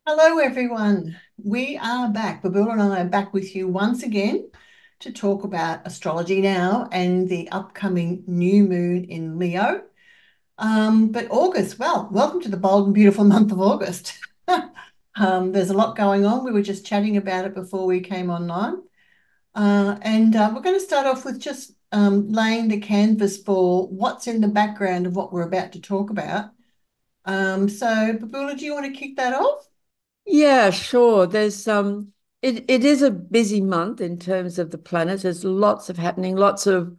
Hello, everyone. We are back. Babul and I are back with you once again to talk about astrology now and the upcoming new moon in Leo. But August, well, welcome to the bold and beautiful month of August. There's a lot going on. We were just chatting about it before we came online. And we're going to start off with just laying the canvas for what's in the background of what we're about to talk about. So, Babula, do you want to kick that off? Yeah, sure. It is a busy month in terms of the planets. There's lots of happening, lots of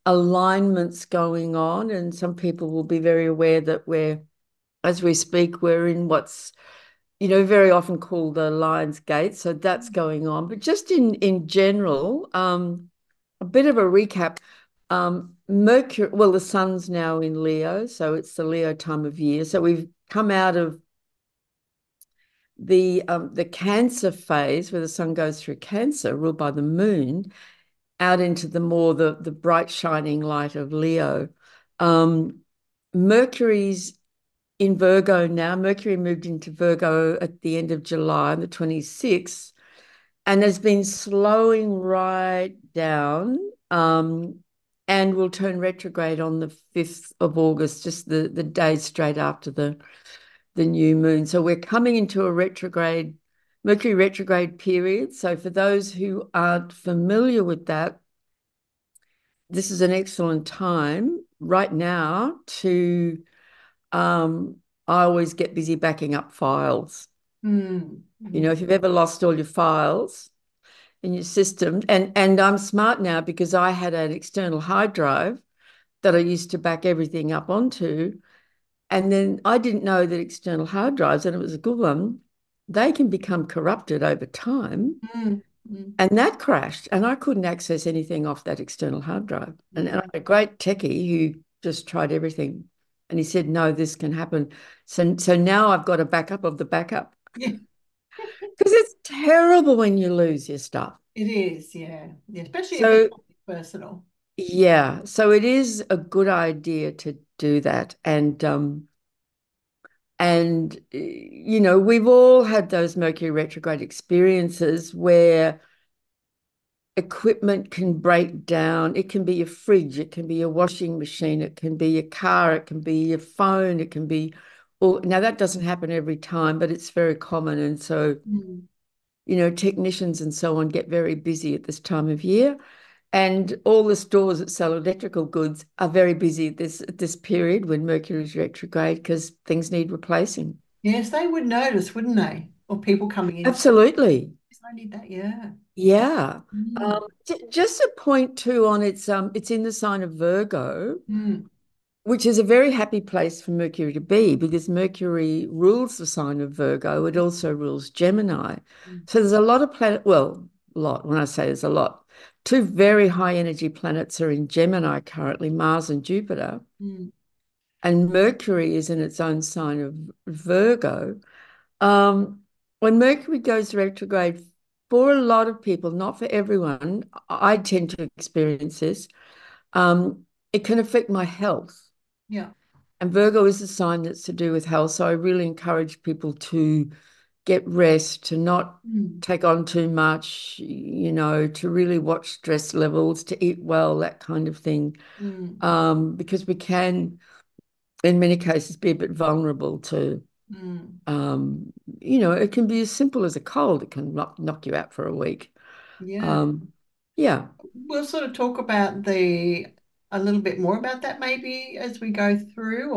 alignments going on, and some people will be very aware that as we speak, we're in what's very often called the Lion's Gate. So that's going on. But just in general, a bit of a recap. Mercury, well, the sun's now in Leo, so it's the Leo time of year. So we've come out of the Cancer phase where the sun goes through Cancer, ruled by the moon, out into the bright shining light of Leo. Um, Mercury's in Virgo now. Mercury moved into Virgo at the end of July, the 26th, and has been slowing right down. And will turn retrograde on the 5th of August, just the day straight after the new moon. So we're coming into a Mercury retrograde period. So for those who aren't familiar with that, this is an excellent time right now to, um, I always get busy backing up files. Hmm. If you've ever lost all your files in your system, and I'm smart now because I had an external hard drive that I used to back everything up onto. And then I didn't know that external hard drives, and it was a good one, they can become corrupted over time. Mm, mm, And that crashed, and I couldn't access anything off that external hard drive. And I mm. had a great techie who just tried everything. And he said, no, this can happen. So now I've got a backup of the backup Yeah, because it's terrible when you lose your stuff. it is. Yeah. Yeah. Especially if it's So, something personal. yeah, so it is a good idea to do that. And we've all had those Mercury retrograde experiences where equipment can break down. It can be your fridge, it can be your washing machine, it can be your car, it can be your phone, it can be all. Now that doesn't happen every time, but it's very common. And so, Mm. technicians and so on get very busy at this time of year. And all the stores that sell electrical goods are very busy at this period when Mercury is retrograde because things need replacing. Yes, they would notice, wouldn't they? Or people coming in. Absolutely. Yes, I need that. Yeah. Yeah. Mm, Just a point too on it's in the sign of Virgo, mm, which is a very happy place for Mercury to be because Mercury rules the sign of Virgo. It also rules Gemini. mm, So there's a lot of well, a lot. When I say there's a lot, two very high energy planets are in Gemini currently, Mars and Jupiter, mm, and Mercury is in its own sign of Virgo. Um, when Mercury goes retrograde, for a lot of people, not for everyone, I tend to experience this. It can affect my health. yeah. And Virgo is a sign that's to do with health. So I really encourage people to get rest, to not Mm, take on too much, to really watch stress levels, to eat well, that kind of thing. mm, Because we can, in many cases, be a bit vulnerable to mm. it can be as simple as a cold. It can knock you out for a week. Yeah. Um, yeah. We'll sort of talk about the a little bit more about that maybe as we go through,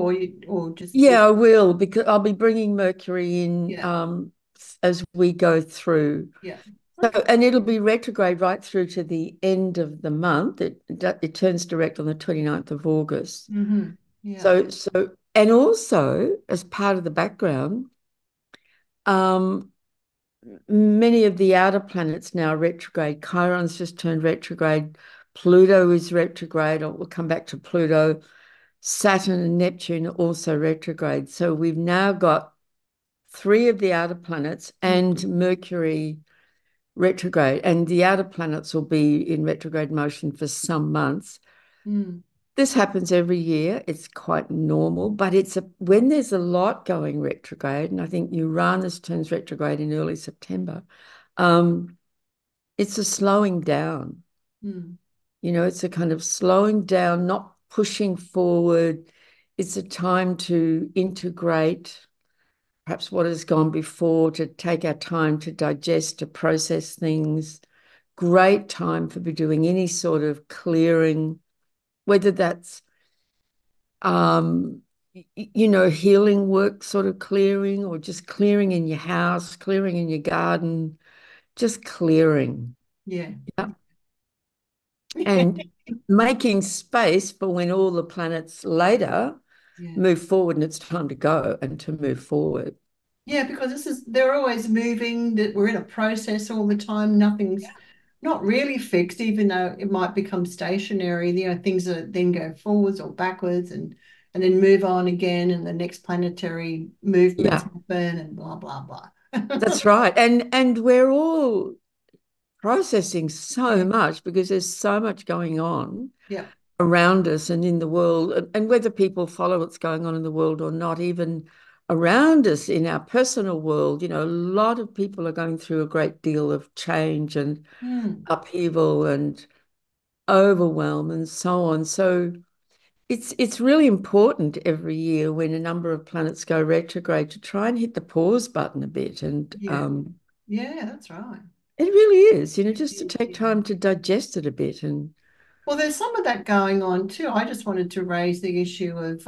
or just Yeah, I will because I'll be bringing Mercury in yeah, as we go through. yeah. So, Okay. and it'll be retrograde right through to the end of the month. It turns direct on the 29th of August. Mm-hmm. Yeah. And also as part of the background, um, many of the outer planets now retrograde. Chiron's just turned retrograde. Pluto is retrograde. We'll come back to Pluto. Saturn and Neptune are also retrograde. So we've now got three of the outer planets and Mercury retrograde. And the outer planets will be in retrograde motion for some months. Mm-hmm. This happens every year. It's quite normal, but when there's a lot going retrograde, and I think Uranus turns retrograde in early September, um, it's a slowing down. Mm. It's a kind of slowing down, not pushing forward. It's a time to integrate perhaps what has gone before, to take our time to digest, to process things. Great time for be doing any sort of clearing, whether that's healing work, sort of clearing, or just clearing in your house, clearing in your garden, just clearing. Yeah. Yeah. And making space for when all the planets later Yeah. move forward and it's time to go and to move forward. Yeah, because they're always moving, that we're in a process all the time. Nothing's not really fixed, even though it might become stationary. Things that then go forwards or backwards and then move on again, and the next planetary movements Yeah, happen and blah blah blah. that's right. And we're all processing so Yeah, much because there's so much going on yeah. around us and in the world, and whether people follow what's going on in the world or not, even around us in our personal world, a lot of people are going through a great deal of change and Hmm. upheaval and overwhelm and so on. So it's really important every year when a number of planets go retrograde to try and hit the pause button a bit. And Yeah, yeah, that's right. it really is, It just to is, take yeah. time to digest it a bit. And Well, there's some of that going on too. I just wanted to raise the issue of,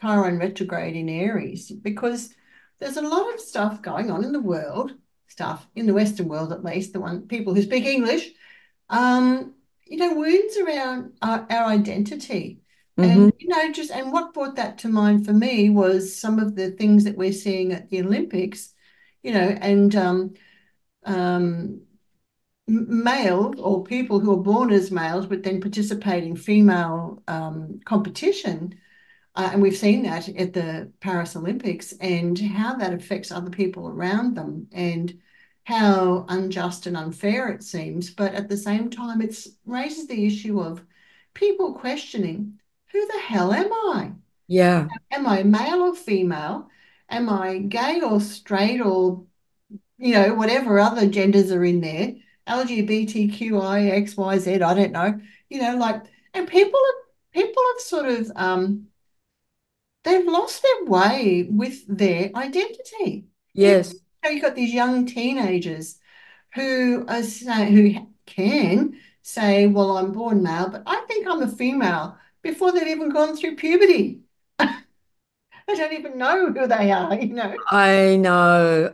Chiron retrograde in Aries, because there's a lot of stuff going on in the world, stuff in the Western world at least, the one people who speak English, um, wounds around our identity. mhm. And, and what brought that to mind for me was some of the things that we're seeing at the Olympics, and um, males or people who are born as males but then participate in female competition. And we've seen that at the Paris Olympics, and how that affects other people around them, and how unjust and unfair it seems. But at the same time, it raises the issue of people questioning, who the hell am I? Yeah. Am I male or female? Am I gay or straight, or whatever other genders are in there, LGBTQI, I don't know, like, and people have sort of, they've lost their way with their identity. Yes. You've got these young teenagers who can say, well, I'm born male, but I think I'm a female before they've even gone through puberty. They don't even know who they are. I know.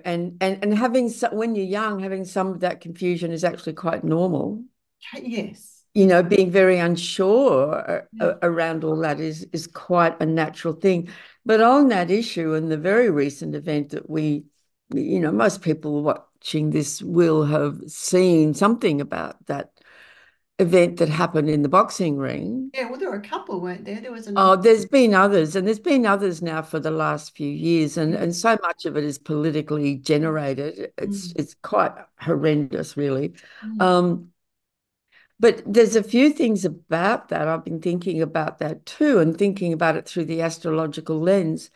And having when you're young, having some of that confusion is actually quite normal. Yes. Being very unsure Yeah. around all that is quite a natural thing. But on that issue and the very recent event that most people watching this will have seen something about that event that happened in the boxing ring. Yeah, well, there were a couple, weren't there? There was Oh, another. there's been others, and there's been others now for the last few years, and Yeah. so much of it is politically generated. It's Mm, it's quite horrendous, really. mm. Um, but there's a few things about that. I've been thinking about that too, and thinking about it through the astrological lens.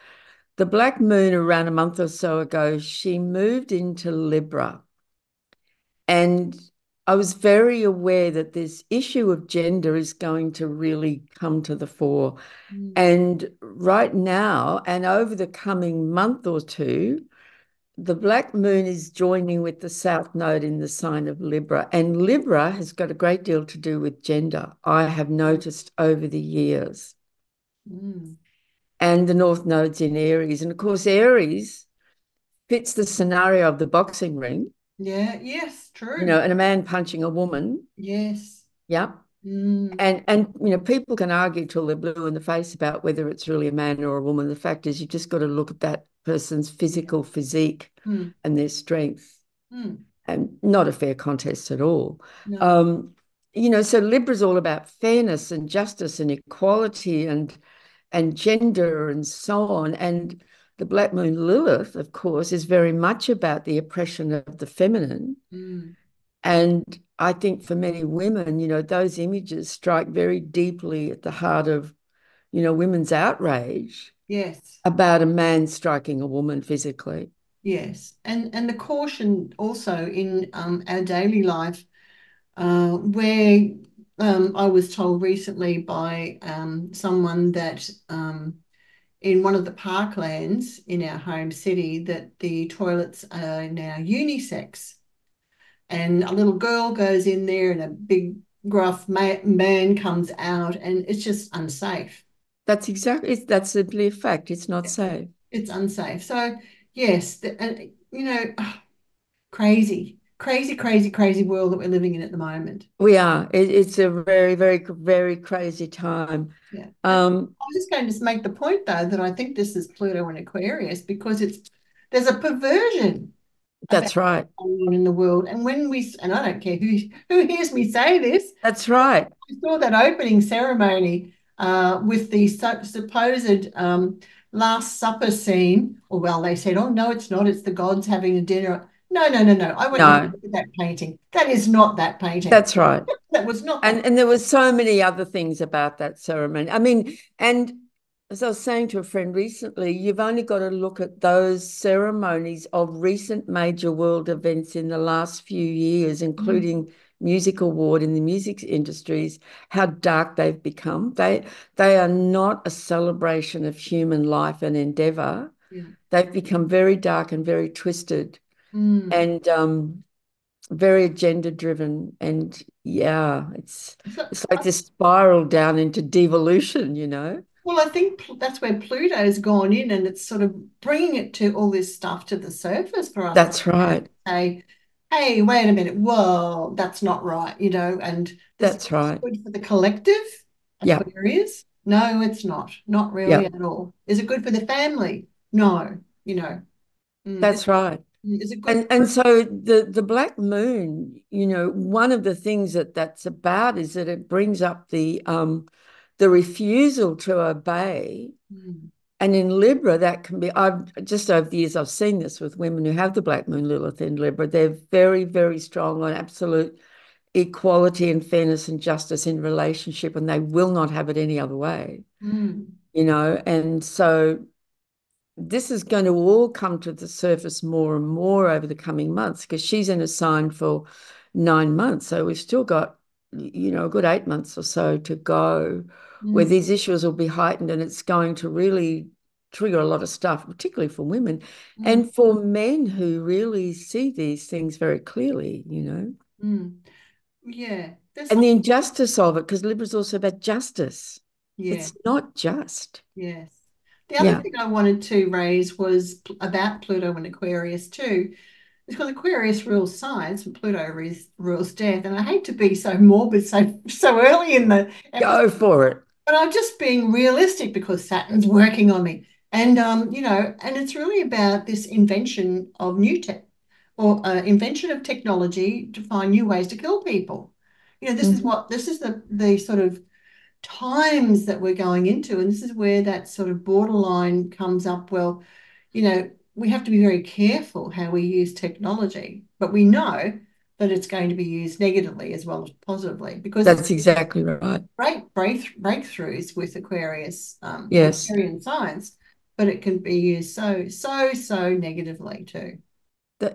The Black Moon, around a month or so ago, she moved into Libra, and I was very aware that this issue of gender is going to really come to the fore. Mm, And right now, and over the coming month or two, the Black Moon is joining with the South Node in the sign of Libra. And Libra has got a great deal to do with gender, I have noticed over the years. mm. And the North Node's in Aries. And of course, Aries fits the scenario of the boxing ring, Yeah, yes, true. and a man punching a woman. Yes. Yeah. Mm, And people can argue till they're blue in the face about whether it's really a man or a woman. The fact is, you just got to look at that person's yeah. physical physique Mm, and their strength, mm. and not a fair contest at all. No. Um, so Libra's all about fairness and justice and equality and gender and so on. And the Black Moon Lilith, of course, is very much about the oppression of the feminine. Mm, And I think for many women, those images strike very deeply at the heart of, women's outrage Yes. about a man striking a woman physically. Yes. And the caution also in our daily life, where I was told recently by someone that in one of the parklands in our home city that the toilets are now unisex. And a little girl goes in there and a big gruff man comes out, and it's just unsafe. That's simply a fact. It's not safe. It's unsafe. So, yes, and crazy, crazy, crazy, crazy world that we're living in at the moment. We are. It's a very, very, very crazy time. Yeah. And Um, I was just going to make the point, though, that I think this is Pluto and Aquarius because there's a perversion about that's right. what's going on in the world. And and I don't care who hears me say this, That's right. I saw that opening ceremony with the supposed Last Supper scene. Or, well, they said, oh, no, it's not. It's the gods having a dinner. No, no, no, no. I went and had a No, look at that painting. That is not that painting. that's right. That was not that. And there were so many other things about that ceremony. I mean, and as I was saying to a friend recently, you've only got to look at those ceremonies of recent major world events in the last few years, Mm, including music award in the music industries, how dark they've become. They are not a celebration of human life and endeavor. yeah. They've become very dark and very twisted. Mm. And very agenda driven, and yeah, So, it's like this spiral down into devolution. well, I think that's where Pluto's gone in and it's sort of bringing it to all this stuff to the surface for us to That's right. say, hey, wait a minute, whoa, that's not right, and this That's is right. good for the collective, Yeah. Aquarius? No, it's not. Not really Yeah. at all. Is it good for the family? No, That's right. is it good And for so the black moon, one of the things that's about is that it brings up the refusal to obey. mm, And in Libra, that can be, I've just over the years, I've seen this with women who have the black moon Lilith in Libra. They're very, very strong on absolute equality and fairness and justice in relationship, and they will not have it any other way, mm, and so this is going to all come to the surface more and more over the coming months because she's in a sign for 9 months. So we've still got, a good 8 months or so to go where mm, these issues will be heightened and it's going to really trigger a lot of stuff, particularly for women mm, and for men who really see these things very clearly. mm. Yeah, there's And some, the injustice of it, because Libra is also about justice. yeah. It's not just. Yes. The other Yeah. thing I wanted to raise was about Pluto and Aquarius too, because Aquarius rules science and Pluto rules death. And I hate to be so morbid so early in the episode, Go for it. but I'm just being realistic because Saturn's working on me. And and it's really about this invention of new tech or invention of technology to find new ways to kill people. Mhm. This is the sort of times that we're going into. And this is where that sort of borderline comes up. Well, we have to be very careful how we use technology, but we know that it's going to be used negatively as well as positively because it's That's exactly right. great breakthroughs with Yes, Aquarian science, but it can be used so, so, so negatively too.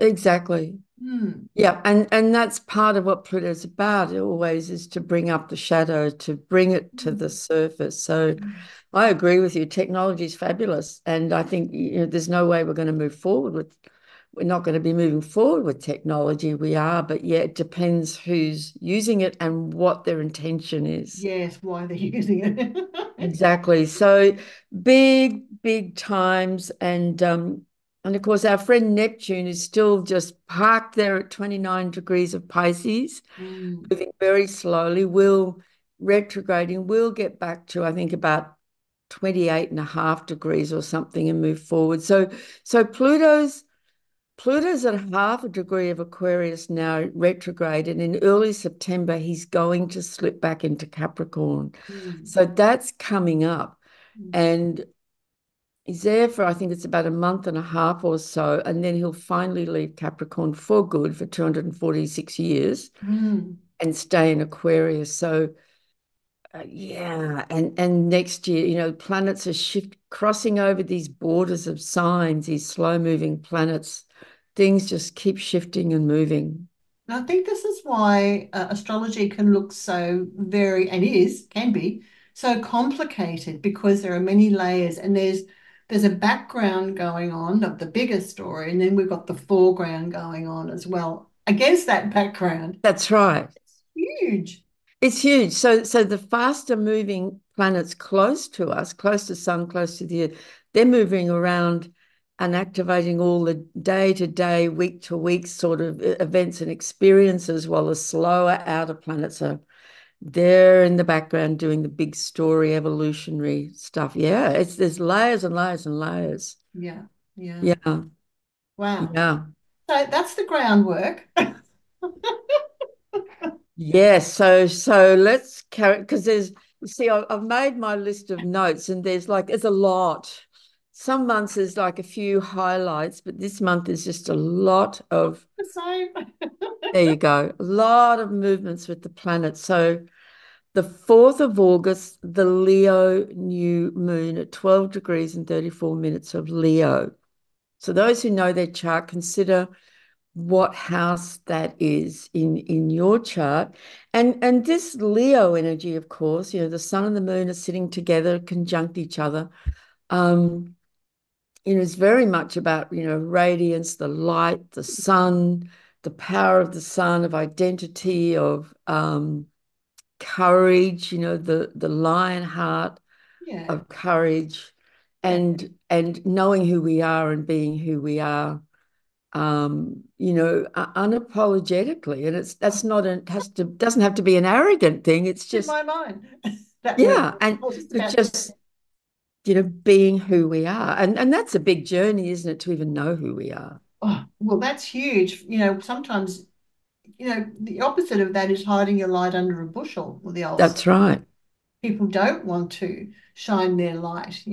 exactly. Hmm. Yeah, and that's part of what Pluto's about. It always is to bring up the shadow, to bring it to the surface. So I agree with you. Technology is fabulous, and I think there's no way we're going to move forward with. We're not going to be moving forward with technology. We are, but yeah, it depends who's using it and what their intention is. Yes, why they're using it. Exactly. So big, big times. And of course our friend Neptune is still just parked there at 29 degrees of Pisces, Mm, moving very slowly. Will retrograding, will get back to, I think, about 28.5 degrees or something and move forward. So Pluto's at half a degree of Aquarius now retrograde, and in early September, he's going to slip back into Capricorn. mm, So that's coming up. mm, And He's there for, I think it's about a month and a half or so, and then he'll finally leave Capricorn for good for 246 years Mm. and stay in Aquarius. So, yeah, and next year, planets are crossing over these borders of signs, these slow-moving planets. Things just keep shifting and moving. And I think this is why astrology can look so very, and can be, so complicated because there are many layers and there's a background going on of the bigger story, and then we've got the foreground going on as well against that background. That's right. It's huge. It's huge. So the faster moving planets close to us, close to Sun, close to the Earth, they're moving around and activating all the day to day, week to week sort of events and experiences, while the slower outer planets are there in the background doing the big story, evolutionary stuff. Yeah, there's layers and layers and layers. Yeah, yeah. Yeah, Wow. yeah. So that's the groundwork. Yes, so let's carry because there's you see I've made my list of notes and there's a lot. Some months there's like a few highlights, but this month is just a lot of The same. there you go, a lot of movements with the planet. So the 4th of August, the Leo new moon at 12 degrees and 34 minutes of Leo. So those who know their chart, consider what house that is in your chart, and this Leo energy, of course, the sun and the moon are sitting together, conjunct each other. um it's very much about radiance, the light, the sun, the power of the sun, of identity, of courage, the lion heart Yeah, of courage, yeah. and knowing who we are and being who we are, unapologetically. And that's not an has to doesn't have to be an arrogant thing. It's In just, my mind, that word. yeah, and I was just it's about to just, being who we are. And that's a big journey, isn't it, to even know who we are? Oh, well, that's huge. Sometimes, the opposite of that is hiding your light under a bushel, or the old That's right. people don't want to shine their light.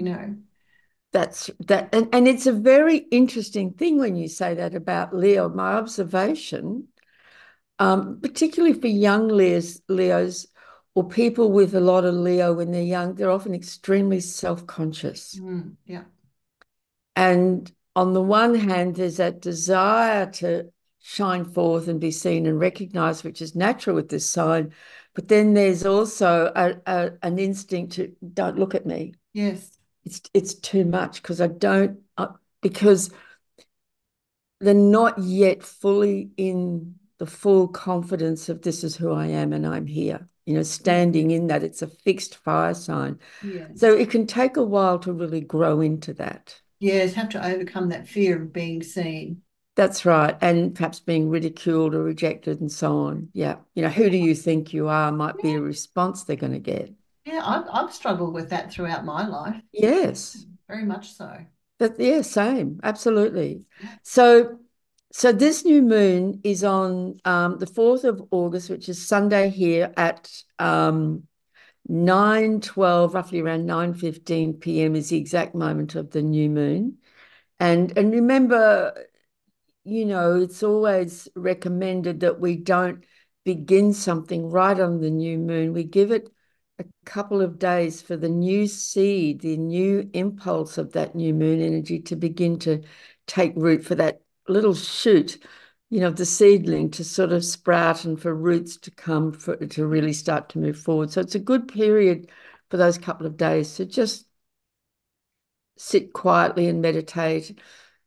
That's that, and it's a very interesting thing when you say that about Leo. My observation, particularly for young Leos or people with a lot of Leo when they're young, they're often extremely self-conscious. Mm, yeah. And on the one hand, there's that desire to shine forth and be seen and recognized, which is natural with this sign. But then there's also an instinct to don't look at me. Yes. It's too much because because they're not yet fully in the full confidence of this is who I am and I'm here. Yeah. Standing in that, it's a fixed fire sign. So Yes. it can take a while to really grow into that. Yes. Have to overcome that fear of being seen. That's right. And perhaps being ridiculed or rejected and so on. Yeah. Who do you think you are might be a response they're going to get. Yeah. I've struggled with that throughout my life. Yes. Very much so. Yeah, same. Absolutely. So so this new moon is on the 4th of August, which is Sunday here at 9:12, roughly around 9:15 p.m. is the exact moment of the new moon. And remember, it's always recommended that we don't begin something right on the new moon. We give it a couple of days for the new seed, the new impulse of that new moon energy to begin to take root, for that little shoot, the seedling to sort of sprout and for roots to come, for to really start to move forward. So it's a good period for those couple of days to just sit quietly and meditate.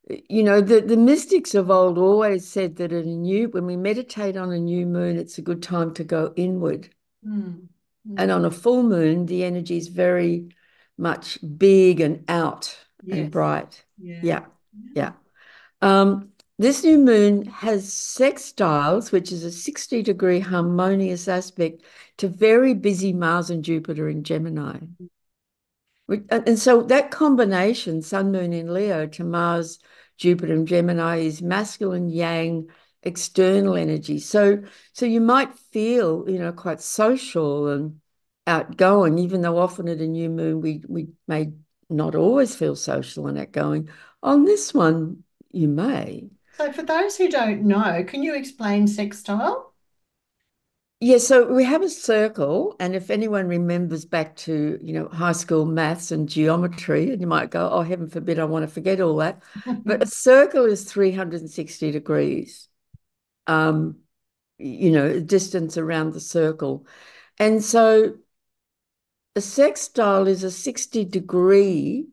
The mystics of old always said that when we meditate on a new moon, it's a good time to go inward. Mm, And mm. on a full moon, the energy is very much big and out and Yes. bright. Yeah. Yeah, Yeah. yeah. This new moon has sextiles, which is a 60-degree harmonious aspect to very busy Mars and Jupiter in Gemini. And so that combination, Sun, Moon in Leo to Mars, Jupiter, and Gemini, is masculine, yang, external energy. So you might feel, quite social and outgoing, even though often at a new moon we may not always feel social and outgoing. On this one, you may. So for those who don't know, can you explain sextile? Yeah, so we have a circle, and if anyone remembers back to, high school maths and geometry, and you might go, oh, heaven forbid, I want to forget all that. But a circle is 360 degrees, um, distance around the circle. And so a sextile is a 60-degree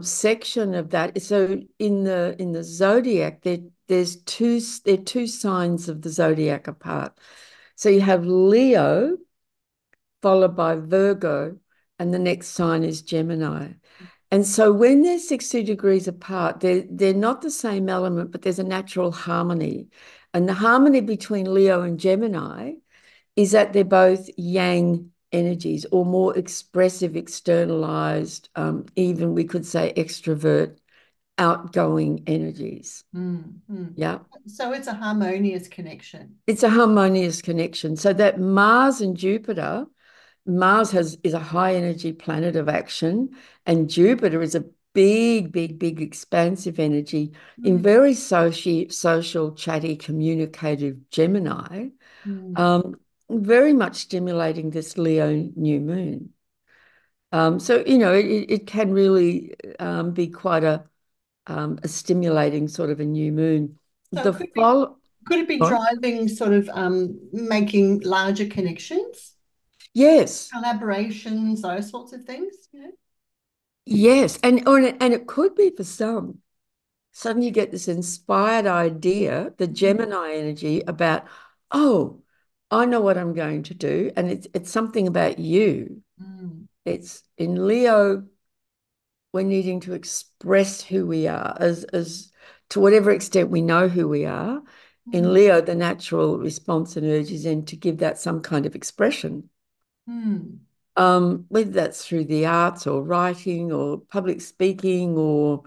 section of that. So in the zodiac, there are two signs of the zodiac apart. So you have Leo followed by Virgo, and the next sign is Gemini. And so when they're 60 degrees apart, they're not the same element, but there's a natural harmony. And the harmony between Leo and Gemini is that they're both yang energies, or more expressive, externalized, even we could say extrovert, outgoing energies. Mm, mm. Yeah. So it's a harmonious connection. It's a harmonious connection. So that Mars and Jupiter, Mars is a high energy planet of action, and Jupiter is a big, big, big expansive energy in Mm, very social, chatty, communicative Gemini, mm. um, very much stimulating this Leo new moon. So, it can really be quite a stimulating sort of a new moon. So The fall, could it be what? driving sort of making larger connections, Yes, collaborations, those sorts of things? yes, and it could be for some. Suddenly you get this inspired idea, the Mm, Gemini energy about, oh, I know what I'm going to do, and it's something about you. mm, It's in Leo, we're needing to express who we are as to whatever extent we know who we are. In mm, Leo, the natural response and urge is in to give that some kind of expression. mm, Whether that's through the arts or writing or public speaking or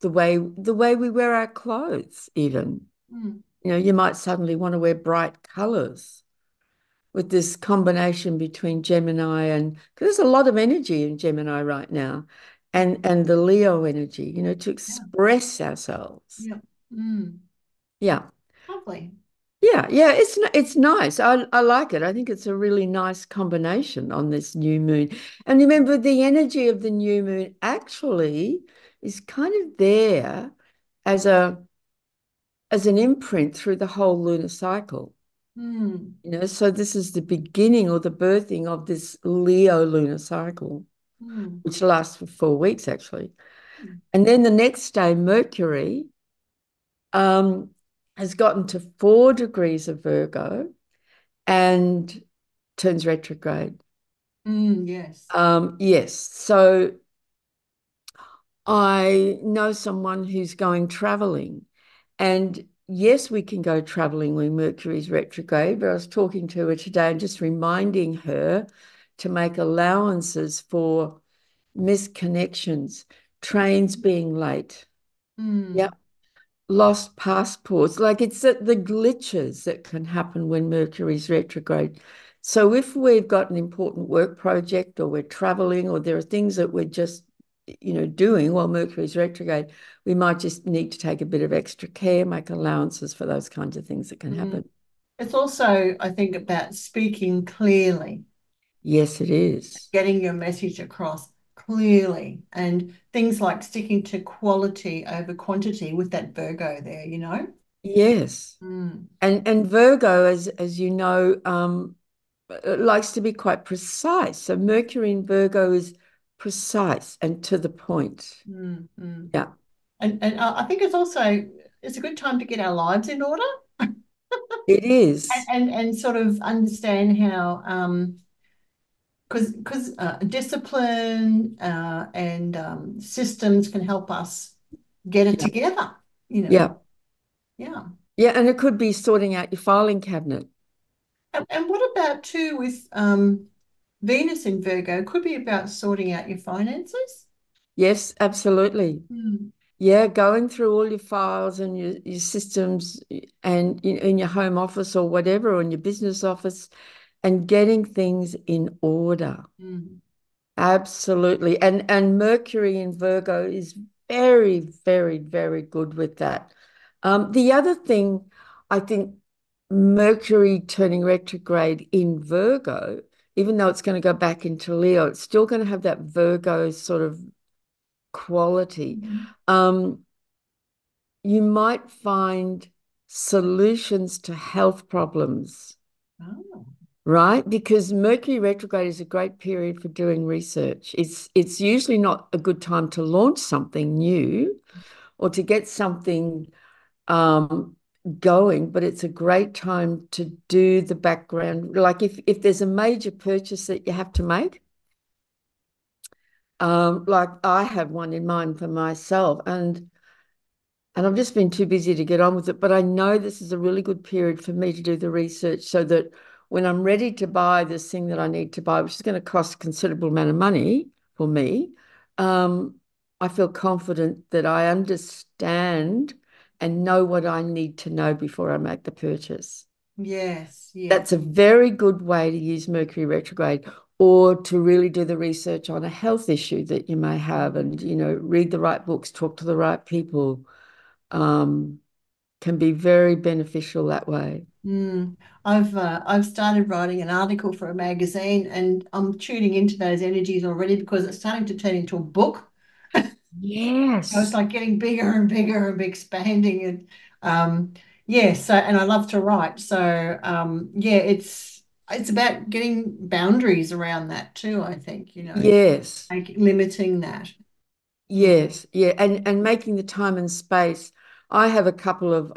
the way we wear our clothes, even. mm, You might suddenly want to wear bright colors with this combination between Gemini and, because there's a lot of energy in Gemini right now, mm. and the Leo energy, to Yeah, express ourselves. yeah. Mm. Yeah. Lovely. Yeah, yeah, it's nice. I like it. I think it's a really nice combination on this new moon. And remember, the energy of the new moon actually is kind of there as an imprint through the whole lunar cycle. Mm, So this is the beginning or the birthing of this Leo lunar cycle, mm, which lasts for 4 weeks actually. mm, And then the next day, Mercury um, has gotten to 4 degrees of Virgo and turns retrograde. yes. Yes. So I know someone who's going traveling. And yes, we can go traveling when Mercury's retrograde, but I was talking to her today and just reminding her to make allowances for missed connections, trains being late. Mm, Yep. Lost passports. Like it's the glitches that can happen when Mercury's retrograde. So if we've got an important work project or we're traveling or there are things that we're just, doing while Mercury's retrograde, we might just need to take a bit of extra care, make allowances for those kinds of things that can mm. happen. It's also, I think, about speaking clearly, Yes, it is. getting your message across clearly, and things like sticking to quality over quantity with that Virgo there. Yes. Mm, And Virgo, as you know, likes to be quite precise. So Mercury in Virgo is precise and to the point. mm, mm. Yeah, And I think it's a good time to get our lives in order it is. and sort of understand how because discipline and systems can help us get it Yeah, together, you know. yeah, Yeah. yeah. And it could be sorting out your filing cabinet. And what about too with Venus in Virgo? Could be about sorting out your finances. Yes, absolutely. Mm, Yeah, going through all your files and your systems and in your home office or whatever, or in your business office, and getting things in order. mm. Absolutely. And Mercury in Virgo is very, very, very good with that. The other thing, I think Mercury turning retrograde in Virgo, even though it's going to go back into Leo, it's still going to have that Virgo sort of quality. Mhm. Um, you might find solutions to health problems, Oh, right? Because Mercury retrograde is a great period for doing research. It's usually not a good time to launch something new or to get something um, going, but it's a great time to do the background. Like if there's a major purchase that you have to make, like I have one in mind for myself, and I've just been too busy to get on with it. But I know this is a really good period for me to do the research so that when I'm ready to buy this thing that I need to buy, which is going to cost a considerable amount of money for me, um, I feel confident that I understand and know what I need to know before I make the purchase. yes, yes, That's a very good way to use Mercury retrograde or to really do the research on a health issue that you may have and, read the right books, talk to the right people um, can be very beneficial that way. mm. I've started writing an article for a magazine, and I'm tuning into those energies already because it's starting to turn into a book. It's Yes. like getting bigger and bigger and expanding, and yeah. So, and I love to write, so yeah, it's about getting boundaries around that too. I think Yes. like limiting that. Mm. Yes, yeah, and making the time and space. I have a couple of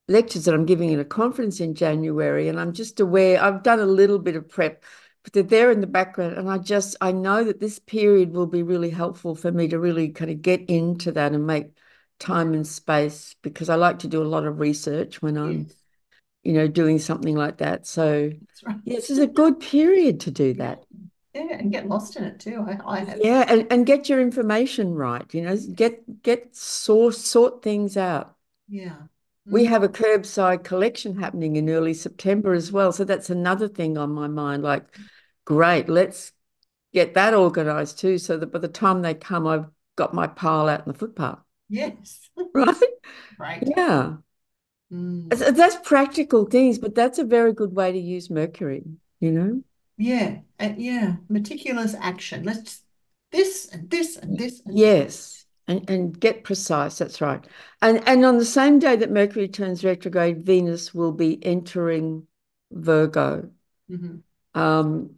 lectures that I'm giving at a conference in January, and I'm just aware I've done a little bit of prep, but they're there in the background, and I know that this period will be really helpful for me to really kind of get into that and make time and space because I like to do a lot of research when I'm, Yes, doing something like that. So, that's right. yeah, this is a good period to do Yeah, that. yeah, and get lost in it too. I have. Yeah, and get your information right, get sort things out. Yeah. We Mm, have a curbside collection happening in early September as well. So that's another thing on my mind. Like, great, let's get that organized too, so that by the time they come, I've got my pile out in the footpath. yes. Right? Right. Yeah. Mm. That's practical things, but that's a very good way to use Mercury, you know? Yeah. Yeah. Meticulous action. Let's this and this and this and this. Yes, and get precise. That's right. And on the same day that Mercury turns retrograde, Venus will be entering Virgo. Mhm. Um,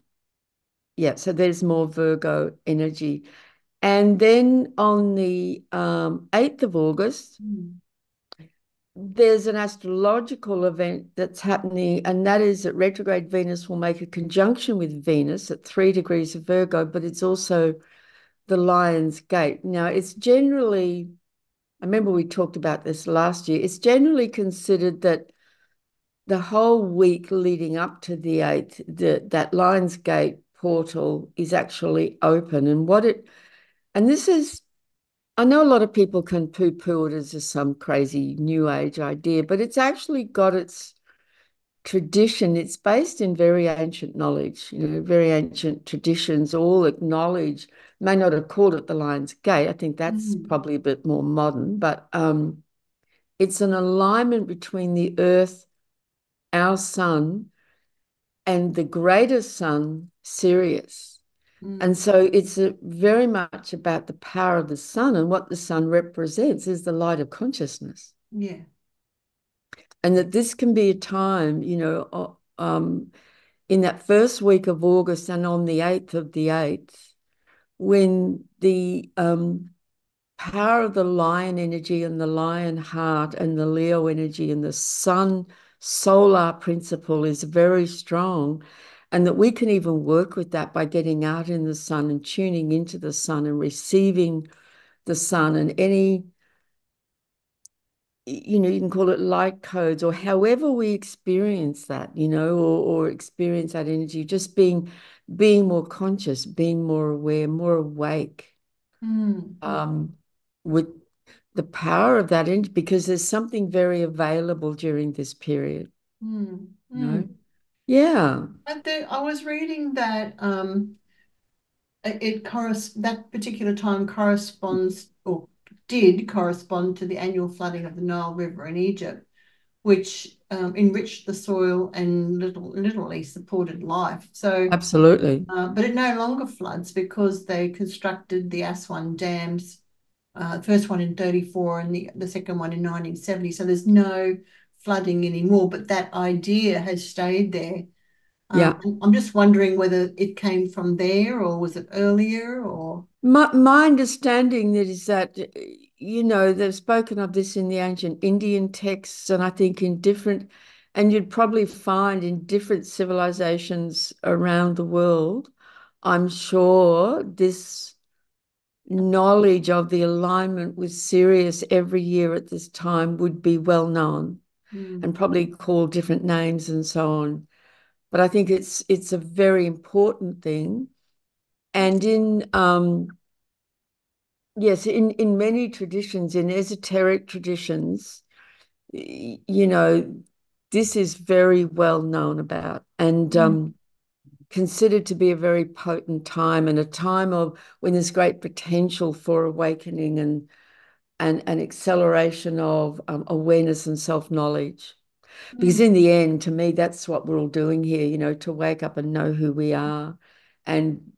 yeah, so there's more Virgo energy. And then on the 8th of August, Mm. there's an astrological event that's happening, and that is that retrograde Venus will make a conjunction with Venus at 3 degrees of Virgo, but it's also the Lion's Gate. Now, it's generally I remember we talked about this last year. It's generally considered that the whole week leading up to the 8th, that Lionsgate portal is actually open. And this is, I know a lot of people can poo-poo it as just some crazy new age idea, but it's actually got its tradition. It's based in very ancient knowledge, very ancient traditions, all acknowledge, may not have called it the Lion's Gate. I think that's Mm. probably a bit more modern, but it's an alignment between the earth, our sun, and the greater sun, Sirius. And Mm. so it's very much about the power of the sun, and what the sun represents is the light of consciousness. Yeah. And that this can be a time, in that first week of August and on the 8th of the 8th, when the power of the lion energy and the lion heart and the Leo energy and the sun solar principle is very strong. And that we can even work with that by getting out in the sun and tuning into the sun and receiving the sun and any, you can call it light codes or however we experience that, or experience that energy, just being more conscious, being more aware, more awake Mm. Mm. um, with the power of that energy because there's something very available during this period, Mm. you know? Mm. Yeah. I was reading that that particular time corresponds or did correspond to the annual flooding of the Nile River in Egypt, which enriched the soil and literally supported life. So, Absolutely. but it no longer floods because they constructed the Aswan dams, first one in 34 and the second one in 1970. So there's no flooding anymore, but that idea has stayed there. Yeah. I'm just wondering whether it came from there or was it earlier or. My understanding that is that, they've spoken of this in the ancient Indian texts, and I think and you'd probably find in different civilizations around the world, I'm sure this knowledge of the alignment with Sirius every year at this time would be well known and Mm, probably called different names and so on. But I think it's a very important thing. And in many traditions, in esoteric traditions, you know, this is very well known about and mm, considered to be a very potent time and a time of when there's great potential for awakening and an acceleration of awareness and self-knowledge. Because mm, in the end, to me, that's what we're all doing here, to wake up and know who we are. And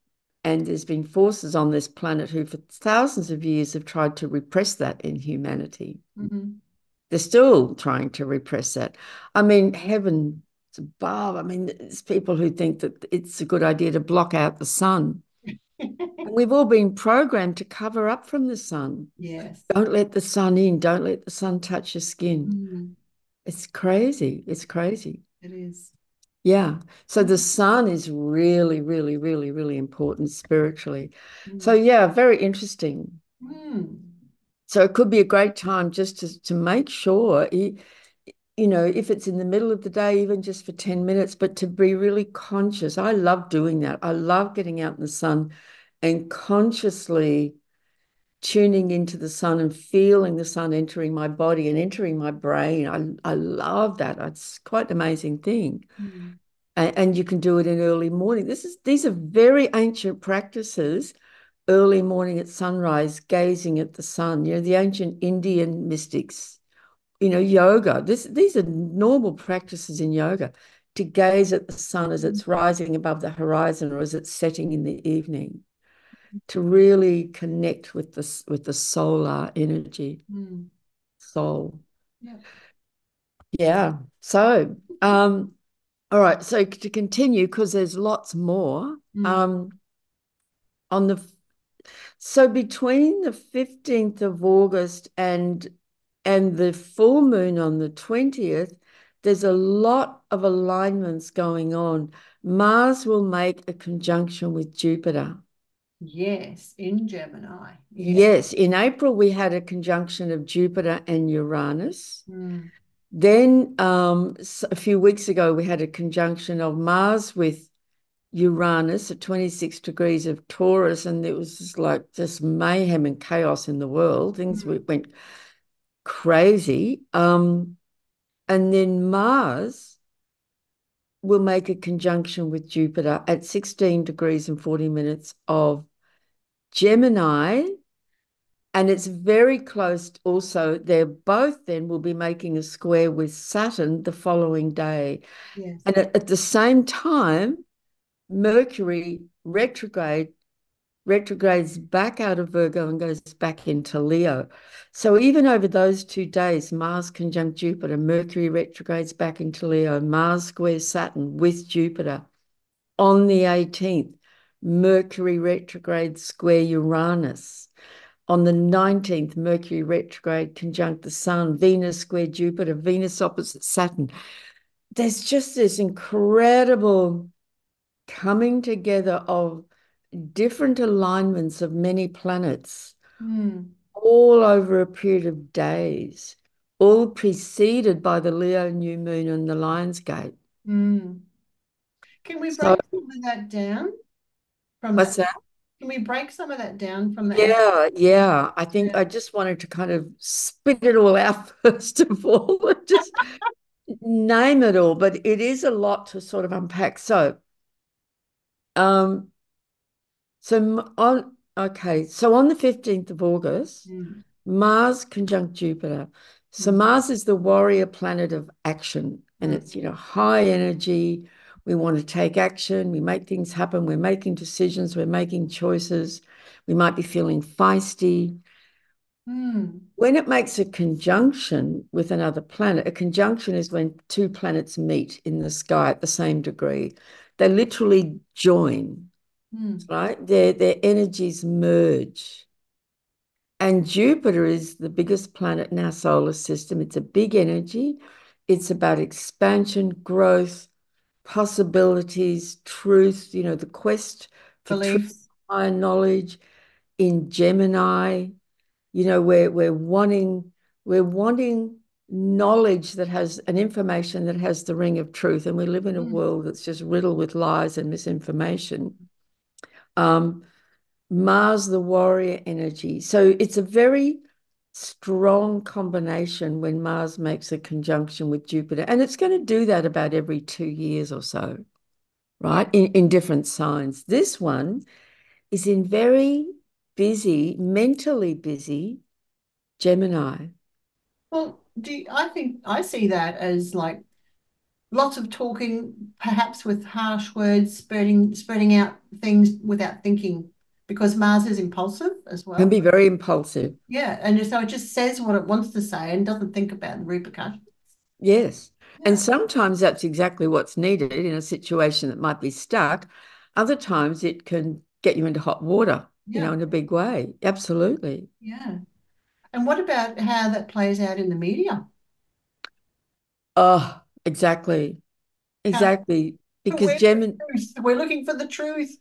and there's been forces on this planet who, for thousands of years, have tried to repress that in humanity. mhm. They're still trying to repress that. I mean, heaven above. I mean, there's people who think that it's a good idea to block out the sun. And we've all been programmed to cover up from the sun. Yes. Don't let the sun in. Don't let the sun touch your skin. Mm, It's crazy. It's crazy. it is. Yeah. So the sun is really, really, really, really important spiritually. So Mm, yeah, very interesting. mm, So it could be a great time just to make sure, if it's in the middle of the day, even just for 10 minutes, but to be really conscious. I love doing that. I love getting out in the sun and consciously tuning into the sun and feeling the sun entering my body and entering my brain. I love that. It's quite an amazing thing. mm, And you can do it in early morning. These are very ancient practices. Early morning at sunrise, gazing at the sun. The ancient Indian mystics. Yoga. These are normal practices in yoga to gaze at the sun as mm, it's rising above the horizon or as it's setting in the evening. To really connect with the solar energy, mm. soul. Yeah. Yeah. So, all right. So to continue, because there's lots more. Mm. Um, on the so between the 15th of August and the full moon on the 20th, there's a lot of alignments going on. Mars will make a conjunction with Jupiter. Yes, in Gemini. Yeah. Yes, in April we had a conjunction of Jupiter and Uranus. Mm, Then a few weeks ago we had a conjunction of Mars with Uranus at 26 degrees of Taurus, and it was just mayhem and chaos in the world. Things mm, went crazy. And then Mars will make a conjunction with Jupiter at 16 degrees and 40 minutes of Gemini. And it's very close also. They're both then will be making a square with Saturn the following day. yes. And at the same time, Mercury retrogrades back out of Virgo and goes back into Leo. So even over those 2 days, Mars conjunct Jupiter, Mercury retrogrades back into Leo, Mars squares Saturn with Jupiter. On the 18th, Mercury retrograde square Uranus. On the 19th, Mercury retrograde conjunct the Sun, Venus square Jupiter, Venus opposite Saturn. There's just this incredible coming together of different alignments of many planets Mm, all over a period of days, all preceded by the Leo new moon and the Lion's Gate. mm. Can we So break some of that down from what's that? that? Can we break some of that down from the astro? Yeah, yeah. I think Yeah. I just wanted to kind of spit it all out first of all, just name it all, but it is a lot to sort of unpack. So, um, So on the 15th of August, Mm, Mars conjunct Jupiter. So mm, Mars is the warrior planet of action, and mm, it's, high energy. We want to take action. We make things happen. We're making decisions. We're making choices. We might be feeling feisty. mm, When it makes a conjunction with another planet, a conjunction is when two planets meet in the sky at the same degree. They literally join, mm, right? Their energies merge. And Jupiter is the biggest planet in our solar system. It's a big energy. It's about expansion, growth, possibilities, truth, the quest for truth, beliefs. higher knowledge. In Gemini, we're wanting knowledge that has an information that has the ring of truth. And we live in a Mm, world that's just riddled with lies and misinformation. Um, Mars, the warrior energy. So it's a very strong combination when Mars makes a conjunction with Jupiter. And it's going to do that about every 2 years or so, yeah. right? In different signs. This one is in very busy, mentally busy Gemini. Well, I think I see that as like lots of talking, perhaps with harsh words, spreading out things without thinking, because Mars is impulsive as Can well. be very impulsive. Yeah, and so it just says what it wants to say and doesn't think about the repercussions. Yes. And Yeah, sometimes that's exactly what's needed in a situation that might be stuck. Other times it can get you into hot water, yeah, in a big way. Absolutely. yeah. And what about how that plays out in the media? Oh, exactly. How Exactly. Because where's the truth? We're looking for the truth.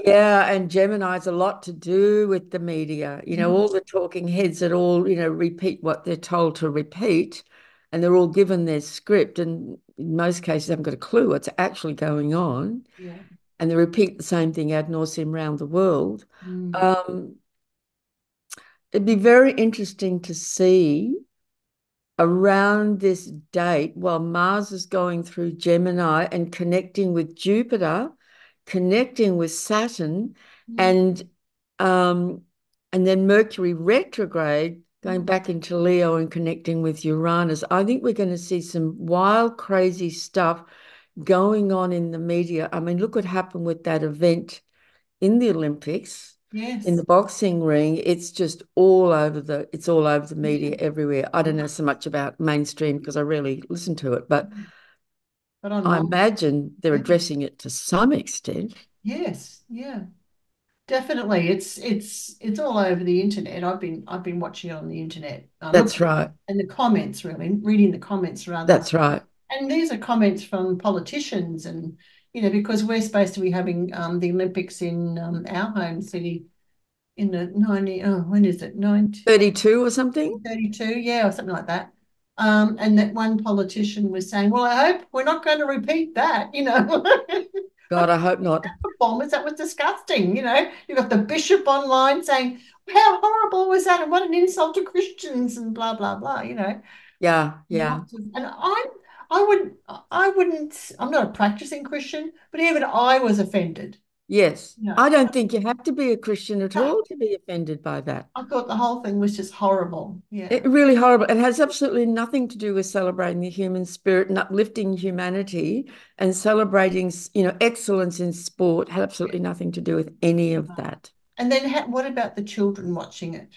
yeah, and Gemini's a lot to do with the media. All the talking heads that all, repeat what they're told to repeat, and they're all given their script, and in most cases haven't got a clue what's actually going on. Yeah. And they repeat the same thing ad nauseum around the world. Mm. Um, it'd be very interesting to see around this date while Mars is going through Gemini and connecting with Jupiter, connecting with Saturn, Mm. and um, and then Mercury retrograde going Mm. back into Leo and connecting with Uranus. I think we're going to see some wild, crazy stuff going on in the media. I mean, look what happened with that event in the Olympics, in the Yes. boxing ring. It's all over the Yeah. media everywhere. I don't know so much about mainstream because I rarely listen to it, but But I online. imagine they're Yeah. addressing it to some extent. Yes. Yeah. Definitely. It's all over the internet. I've been watching it on the internet. Look, That's right. and the comments really, reading the comments rather than That's right. and these are comments from politicians and because we're supposed to be having the Olympics in our home city in the 90 oh when is it 32 or something? 1932, yeah, or something like that. And that one politician was saying, well, I hope we're not going to repeat that, God, I hope not. performance. That was disgusting. You've got the bishop online saying, how horrible was that? And what an insult to Christians and blah, blah, blah, Yeah, yeah. lots of, and I wouldn't, I'm not a practicing Christian, but even I was offended. Yes. You know, I don't think you have to be a Christian at no, all to be offended by that. I thought the whole thing was just horrible. It Yeah. really horrible. It has absolutely nothing to do with celebrating the human spirit and uplifting humanity and celebrating, excellence in sport. Had absolutely nothing to do with any of that. And then what about the children watching it?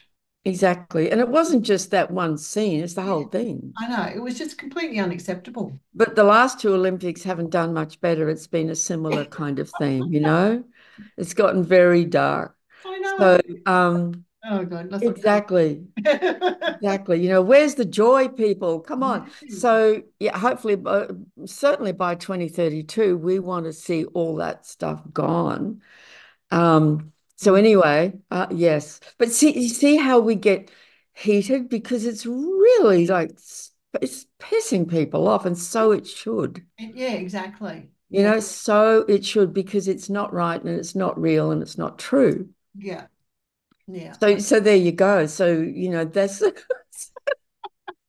Exactly. And it wasn't just that one scene, it's the Yeah, whole thing. I know. It was just completely unacceptable. But the last two Olympics haven't done much better. It's been a similar kind of theme. It's gotten very dark. I know. So, Oh God, let's not go exactly. there. Exactly. Where's the joy, people? Come on. Yes. So, yeah, hopefully, certainly by 2032, we want to see all that stuff gone. So Mm. anyway, yes. But see, you see how we get heated because it's really like it's pissing people off, and so it should. Yeah, exactly. Yeah, So it should because it's not right and it's not real and it's not true. yeah, yeah. So there you go. So that's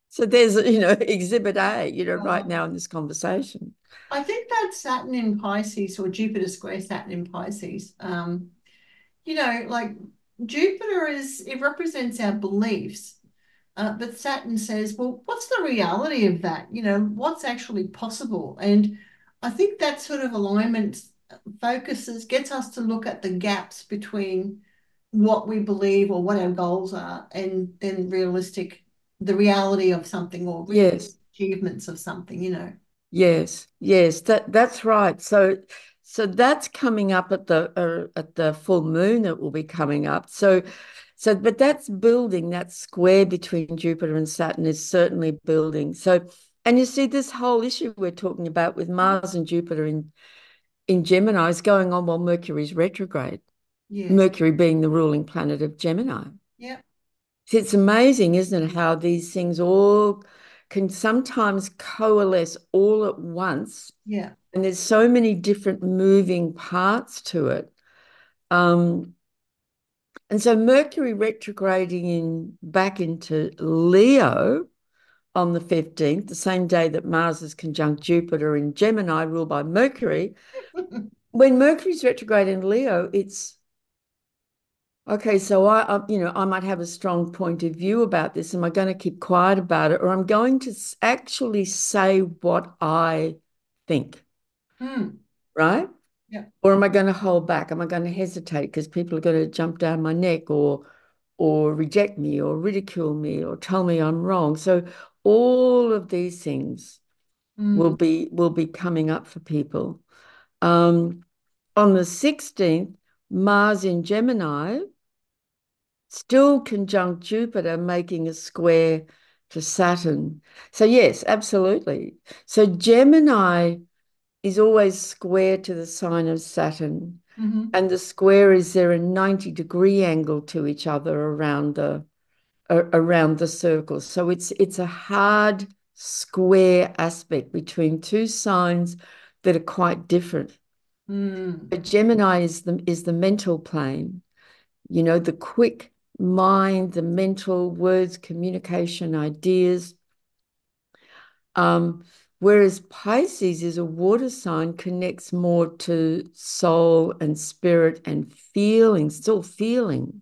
so there's exhibit A, right Oh, now in this conversation. I think that Saturn in Pisces or Jupiter square Saturn in Pisces. like Jupiter it represents our beliefs. But Saturn says, well, what's the reality of that? What's actually possible? And I think that sort of alignment gets us to look at the gaps between what we believe or what our goals are and then the reality of something or real Yes. achievements of something. Yes, yes, that's right. So that's coming up at the full moon. It will be coming up. But that's building. That square between Jupiter and Saturn is certainly building. So, and you see this whole issue we're talking about with Mars and Jupiter in Gemini is going on while Mercury's retrograde. Yes. Mercury being the ruling planet of Gemini. Yeah. It's amazing, isn't it, how these things all can sometimes coalesce all at once. Yeah. And there's so many different moving parts to it. Um, and so Mercury retrograding back into Leo on the 15th, the same day that Mars is conjunct Jupiter in Gemini, ruled by Mercury. When Mercury's retrograde in Leo, it's okay, so I might have a strong point of view about this. Am I going to keep quiet about it, or I'm going to actually say what I think, Mm. right? Yeah. Or am I going to hold back? Am I going to hesitate because people are going to jump down my neck or reject me or ridicule me or tell me I'm wrong? So all of these things Mm. will be coming up for people. Um, on the 16th, Mars in Gemini still conjunct Jupiter, making a square to Saturn. So, yes, absolutely. So, Gemini is always square to the sign of Saturn, Hmm. and the square is there a 90-degree angle to each other around the circle. So, it's a hard square aspect between two signs that are quite different. Mm. But Gemini is the mental plane, the quick mind, the mental words, communication, ideas. Um, whereas Pisces is a water sign, connects more to soul and spirit and feeling, still feeling,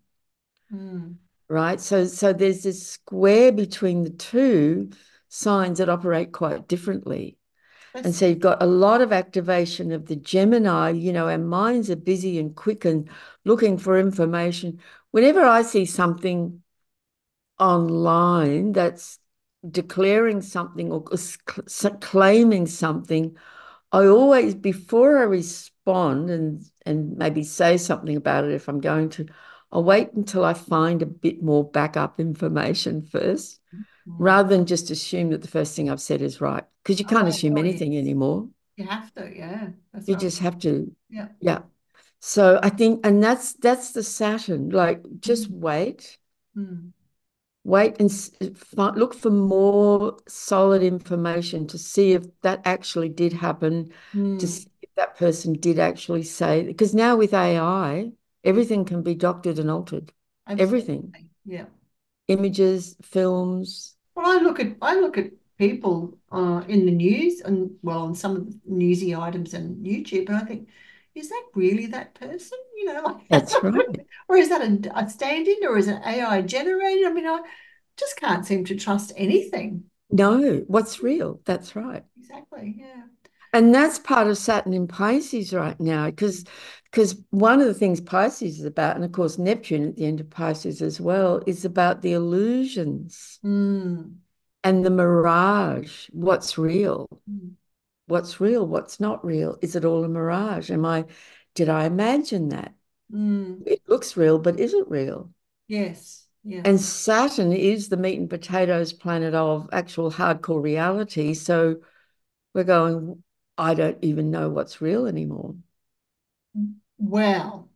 Mm. right? So there's this square between the two signs that operate quite differently. And That's so you've got a lot of activation of the Gemini. Our minds are busy and quick and looking for information. Whenever I see something online that's declaring something or claiming something, I always, before I respond and maybe say something about it if I'm going to, I'll wait until I find a bit more backup information first, mm. rather than just assume that the first thing I've said is right. Because you can't Oh, assume God, anything yes. anymore. You have to, yeah. That's You right. just have to, Yeah. yeah. So I think, and that's the Saturn. Like, just Mm. wait. Mm. Wait and look for more solid information to see if that actually did happen, to Mm. see if that person did actually say, because now with AI, everything can be doctored and altered. Everything. Absolutely. Yeah. Images, films. Well, I look at people in the news and well, on some of the newsy items on YouTube, and I think, is that really that person? That's right. Or is that a stand-in, or is it AI generated? I mean, I just can't seem to trust anything. No, what's real? That's right. Exactly. Yeah. And that's part of Saturn in Pisces right now, because one of the things Pisces is about, and of course Neptune at the end of Pisces as well, is about the illusions Mm. and the mirage. What's real? Mm. What's real? What's not real? Is it all a mirage? Did I imagine that? Mm. It looks real, but is it real? Yes. Yeah. And Saturn is the meat and potatoes planet of actual hardcore reality. So we're going, I don't even know what's real anymore. Well,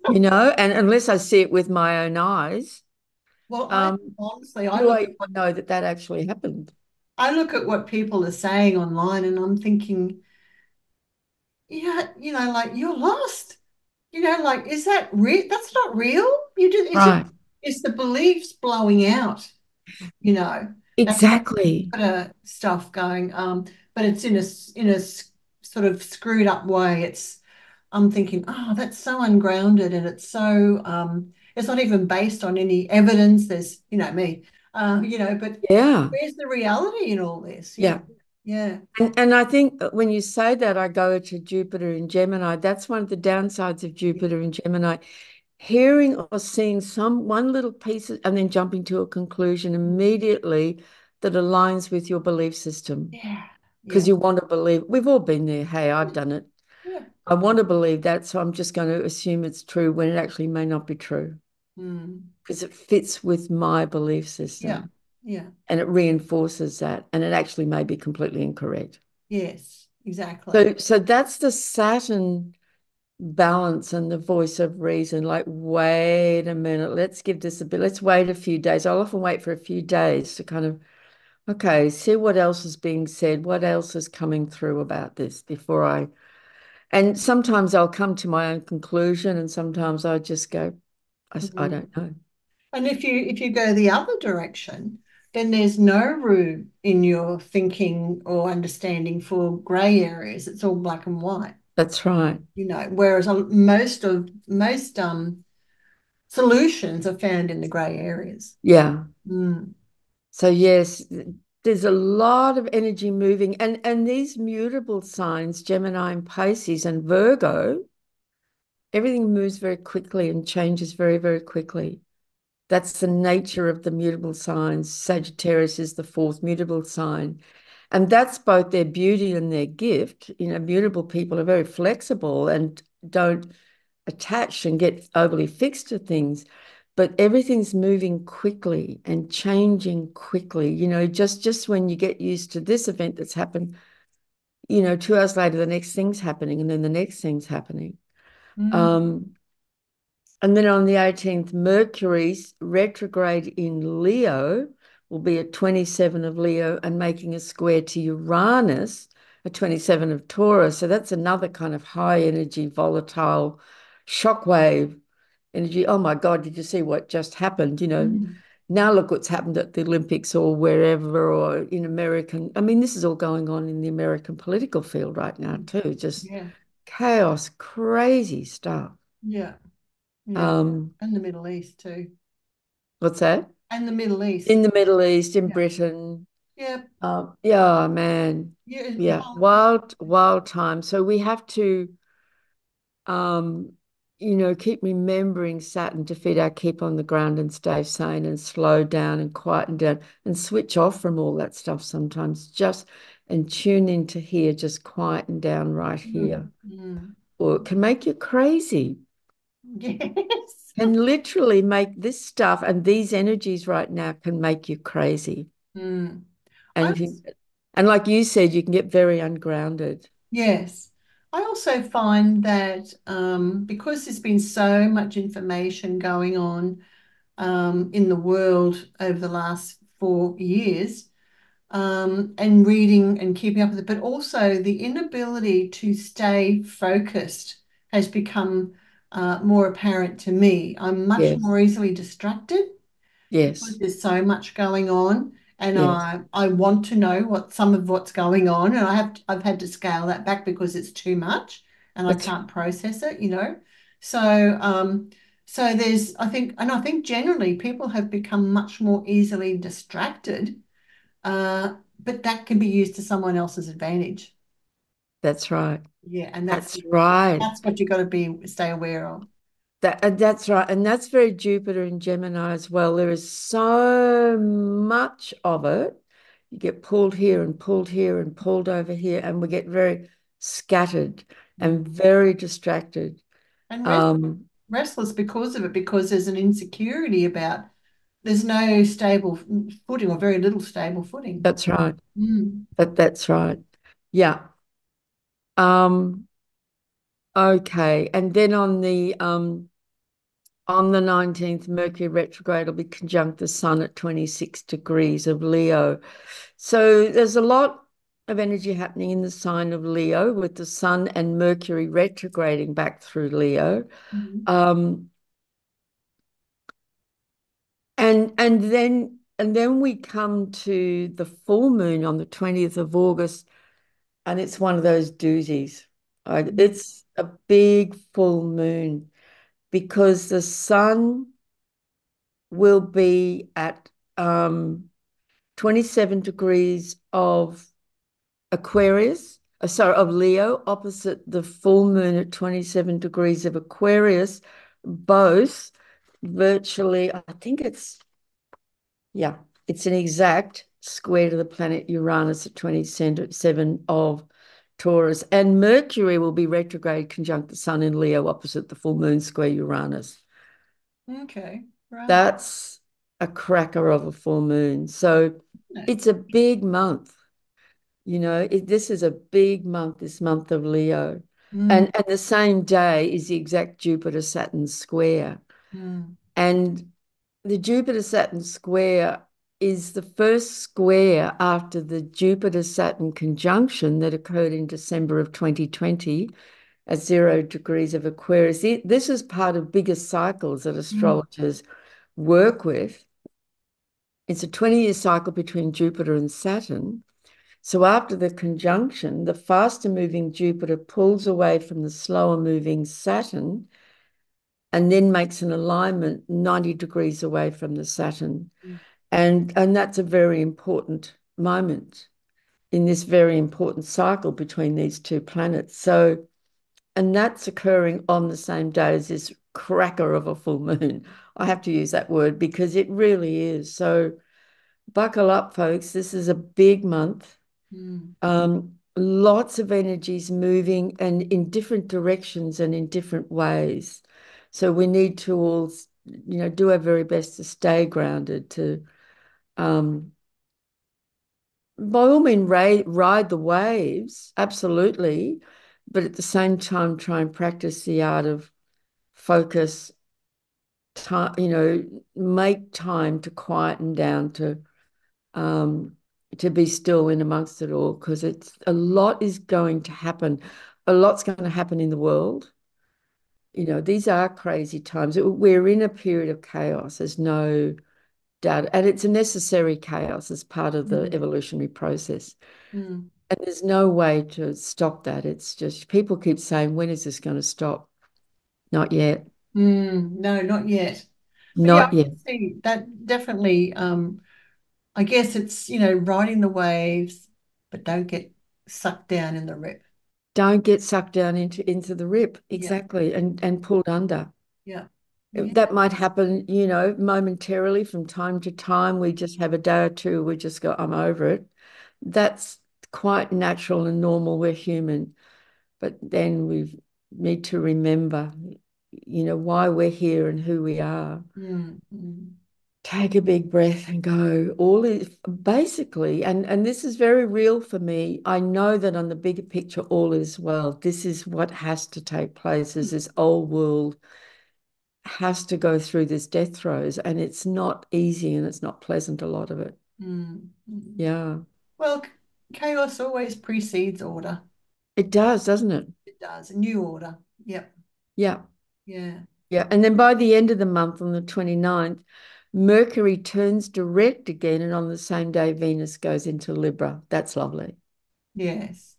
And unless I see it with my own eyes, well, I um, honestly, how do I even know that that actually happened? I look at what people are saying online, and I'm thinking, yeah, like you're lost. Like, is that real? That's not real. Right. It's the beliefs blowing out, you know, that Exactly. sort of stuff going. But it's in a sort of screwed up way. I'm thinking, oh, that's so ungrounded and it's so it's not even based on any evidence. There's, me, but Yeah. where's the reality in all this? Yeah. Yeah, And I think that when you say that, I go to Jupiter in Gemini. That's one of the downsides of Jupiter in Gemini. Hearing or seeing one little piece and then jumping to a conclusion immediately that aligns with your belief system. yeah, Because yeah, you want to believe, we've all been there. Hey, I've done it. yeah. I want to believe that, so I'm just going to assume it's true when it actually may not be true Mm. because it fits with my belief Yeah, system yeah, and it reinforces that, and it actually may be completely incorrect. yes, exactly. So that's the Saturn balance and the voice of reason. Like, wait a minute, let's give this a bit, let's wait a few days. I'll often wait for a few days to kind of, okay, see what else is being said, what else is coming through about this before and sometimes I'll come to my own conclusion and sometimes I just go, I Mhm. don't know. And if you go the other direction, then there's no room in your thinking or understanding for grey areas. It's all black and white, That's right. whereas most solutions are found in the grey areas. Yeah. Mm. So yes, there's a lot of energy moving and these mutable signs, Gemini and Pisces and Virgo, everything moves very quickly and changes very, very quickly. That's the nature of the mutable signs. Sagittarius is the fourth mutable sign. And that's both their beauty and their gift. Mutable people are very flexible and don't attach and get overly fixed to things. But everything's moving quickly and changing quickly. Just when you get used to this event that's happened, 2 hours later, the next thing's happening, and then the next thing's happening. Mm. Um, and then on the 18th, Mercury's retrograde in Leo will be at 27 of Leo and making a square to Uranus at 27 of Taurus. So that's another kind of high energy, volatile shockwave energy. Oh my God, did you see what just happened? Mm. Now look what's happened at the Olympics or wherever or in American. I mean, this is all going on in the American political field right now too. Just Yeah, chaos, crazy stuff. yeah, yeah. Um, And the Middle East too. what's that? And the Middle In East. the Middle East, in Yeah, Britain. yeah, Yeah, man. yeah. Yeah, wild, wild time. So we have to, um, keep remembering Saturn to feed our keep on the ground and stay sane and slow down and quieten down and switch off from all that stuff sometimes. Just and tune in to here, just quieten down right here. Mm. Mm. Or it can make you crazy. Yes. Can literally make this stuff and these energies right now can make you crazy. Mm. And I if you and like you said, you can get very ungrounded. Yes. I also find that because there's been so much information going on in the world over the last 4 years, and reading and keeping up with it, but also the inability to stay focused has become more apparent to me. I'm much Yes, more easily distracted because yes, there's so much going on and yes. I want to know what some of what's going on and I've had to scale that back because it's too much and I That's can't process it. So there's I think generally people have become much more easily distracted, but that can be used to someone else's advantage. that's right. Yeah, and That's right. that's what you got to be stay aware of. That's right. And that's very Jupiter and Gemini as well. There is so much of it. You get pulled here and pulled here and pulled over here, and we get very scattered Mm. and very distracted. And Um, restless because of it, because there's an insecurity about there's no stable footing or very little stable footing. that's right. Mm. That's right. Yeah. Um, okay. And then on the 19th, Mercury retrograde will be conjunct the Sun at 26 degrees of Leo. So there's a lot of energy happening in the sign of Leo with the Sun and Mercury retrograding back through Leo. Mhm. Um, and then we come to the full moon on the 20th of August, and it's one of those doozies. Mm. It's a big full moon because the sun will be at 27 degrees of Aquarius, sorry, of Leo, opposite the full moon at 27 degrees of Aquarius, both virtually, I think yeah, it's an exact square to the planet Uranus at 27 of Taurus. And Mercury will be retrograde conjunct the sun in Leo opposite the full moon square Uranus. Okay, right. That's a cracker of a full moon. So it's a big month. This is a big month, this month of Leo. Mm, And the same day is the exact Jupiter-Saturn square. mm, And the Jupiter-Saturn square is the first square after the Jupiter-Saturn conjunction that occurred in December of 2020 at 0 degrees of Aquarius. This is part of bigger cycles that mm, astrologers work with. It's a 20-year cycle between Jupiter and Saturn. So after the conjunction, the faster moving Jupiter pulls away from the slower moving Saturn and then makes an alignment 90 degrees away from the Saturn. mm, And that's a very important moment in this very important cycle between these two planets. So, and that's occurring on the same day as this cracker of a full moon. I have to use that word because it really is. So buckle up, folks. This is a big month. mm, Lots of energies moving and in different directions and in different ways. So we need to all, do our very best to stay grounded, to um, by all means ride the waves, absolutely, but at the same time try and practice the art of focus, time, make time to quieten down, um, to be still in amongst it all, because it's a lot is going to happen. A lot's going to happen in the world. These are crazy times. We're in a period of chaos. There's no doubt. And it's a necessary chaos as part of the mm, evolutionary process. mm, And there's no way to stop that. It's just people keep saying, when is this going to stop? Not yet. No, not yet. But yeah, I Not yet. can see that definitely. I guess it's, riding the waves, but don't get sucked down in the rip. Don't get sucked down into the rip. Yeah, Exactly. And pulled under. yeah, yeah. That might happen, momentarily from time to time. We just have a day or two, we just go, I'm over it. That's quite natural and normal. We're human. But then we need to remember, why we're here and who we are. Mm, mm, Take a big breath and go, all is basically, and this is very real for me. I know that on the bigger picture, all is well. This is what has to take place, is this old world has to go through this death throes, and it's not easy and it's not pleasant, a lot of it. mm. Yeah, Well, chaos always precedes order. it does, doesn't it? It does. A new order. Yep. Yeah, Yeah. yeah. And then by the end of the month, on the 29th, Mercury turns direct again, and on the same day, Venus goes into Libra. That's lovely. Yes.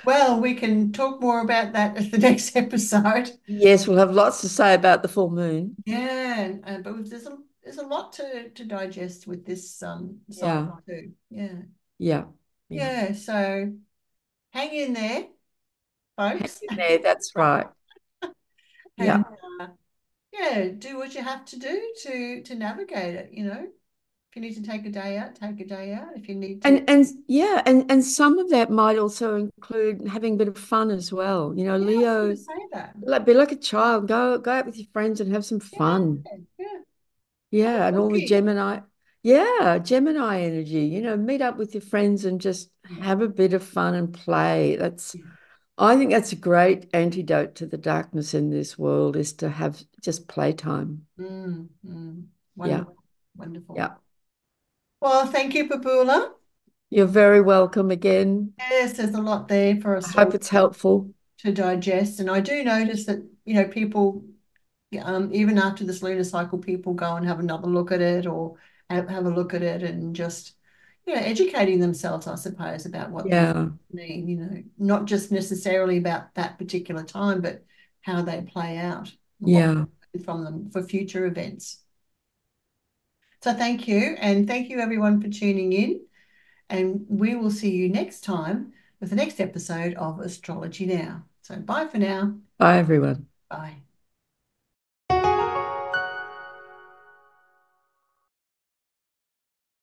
Well, we can talk more about that at the next episode. Yes, we'll have lots to say about the full moon. Yeah, but there's a lot to digest with this Yeah, cycle too. Yeah. yeah, yeah. Yeah. So hang in there, folks, In there, that's right. and Yeah. yeah, do what you have to do to navigate it. If you need to take a day out, take a day out. If you need to, And yeah, and some of that might also include having a bit of fun as well. yeah, I was going Leo, to say that. be like a child, go out with your friends and have some fun. Yeah, yeah. Have a Yeah, and all the cookie. Gemini energy, meet up with your friends and just Yeah. have a bit of fun and play. I think that's a great antidote to the darkness in this world, is to have just playtime. Wonderful, Yeah, wonderful. yeah. Well, thank you, Babula. You're very welcome again. Yes, there's a lot there for I us hope all it's helpful. to digest. And I do notice that, people, even after this lunar cycle, people go and have another look at it or have a look at it and just, educating themselves, I suppose, about what these Yeah. mean, not just necessarily about that particular time, but how they play out and what Yeah. from them for future events. So thank you, and thank you everyone for tuning in, and we will see you next time with the next episode of Astrology Now. So bye for now. Bye, everyone. Bye.